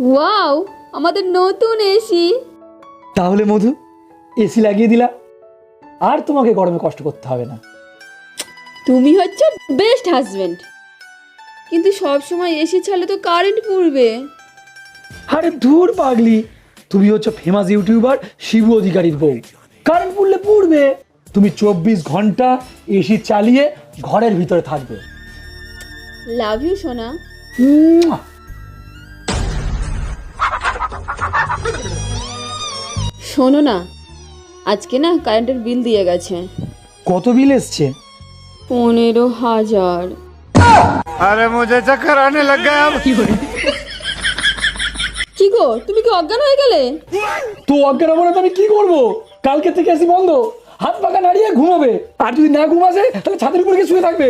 Wow, আমাদের নতুন AC. তাহলে মধু, এসি লাগিয়ে দিলা, আর তোমাকে গরমে কষ্ট করতে হবে না। তুমি হচ্ছে বেস্ট হাজবেন্ড, কিন্তু সব সময় এসি চালে তো কারেন্ট পুড়বে। আরে ধুর পাগলি, তুমি হচ্ছে ফেমাস ইউটিউবার শিবু অধিকারীর বউ, কারেন্ট পুড়লে পুড়বে। তুমি 24 ঘন্টা এসি চালিয়ে ঘরের ভিতরে থাকবে। লাভ ইউ সোনা। মুয়া। শোনো না, আজকে না কারেন্টের বিল দিয়ে গেছে কত বিল এসছে? 15,000। अरे मुझे चक्कर आने लग गया अब। কি গো, তুমি কি অজ্ঞান হয়ে গেলে? তো অজ্ঞান হবো না তো আমি কি করবো? কালকে থেকে এসি বন্ধ, হাত পাকা নাড়িয়ে ঘুমাবে, আর যদি না ঘুমাসে তাহলে ছাদের উপরে গিয়ে শুয়ে থাকবে।